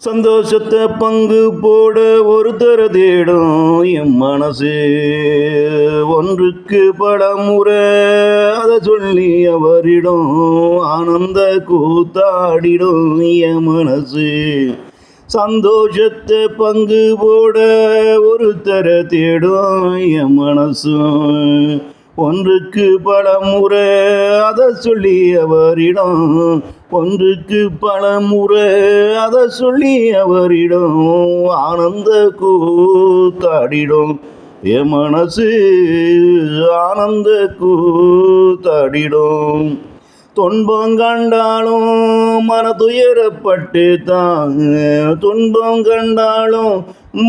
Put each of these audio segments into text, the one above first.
சந்தோஷத்தை பங்கு போட ஒருத்தர தேடும் என் மனசு ஒன்றுக்கு பல முறை அதை சொல்லி அவரிடம் ஆனந்த கூத்தாடிடும் என் மனசு. சந்தோஷத்தை பங்கு போட ஒருத்தர தேடும் என் மனசு ஒன்றுக்கு பல முறை அதை சொல்லி அவரிடம் ஒன்றுக்கு பல முறை அதை சொல்லி அவரிடம் ஆனந்த கூத்தாடிடும் என் மனசு ஆனந்த கூத்தாடிடும். துன்பம் கண்டாலும் மன துயரப்பட்டு தான் துன்பம் கண்டாலும்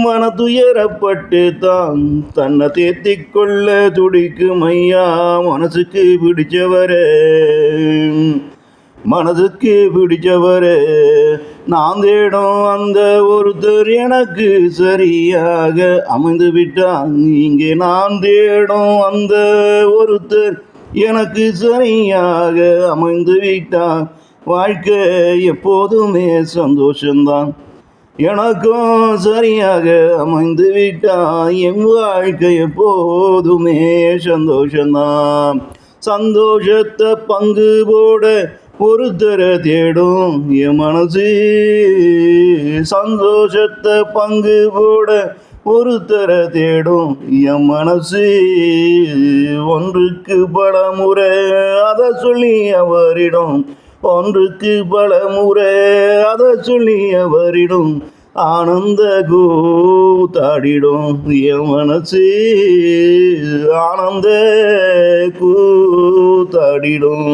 மன துயரப்பட்டு தான் தன்னை தேத்திக் கொள்ள துடிக்கும் ஐயா மனசுக்கு பிடிச்சவரே மனதுக்கு பிடிச்சவரே. நான் தேடும் அந்த ஒருத்தர் எனக்கு சரியாக அமைந்து விட்டான். இங்கே நான் தேடும் அந்த ஒருத்தர் எனக்கு சரியாக அமைந்து விட்டான். வாழ்க்கை எப்போதுமே சந்தோஷந்தான். எனக்கும் சரியாக அமைந்து விட்டான். என் வாழ்க்கை எப்போதுமே சந்தோஷந்தான். சந்தோஷத்தை பங்கு போட ஒருத்தர தேடும் என் மனசு சந்தோஷத்தை பங்கு போட ஒருத்தர தேடும் என் மனசு ஒன்றுக்கு பல முறை அதை சொல்லி அவரிடம் ஒன்றுக்கு பல முறை அதை சொல்லி அவரிடம் ஆனந்த கூத்தாடிடும் என் மனசு ஆனந்த கூத்தாடிடும்.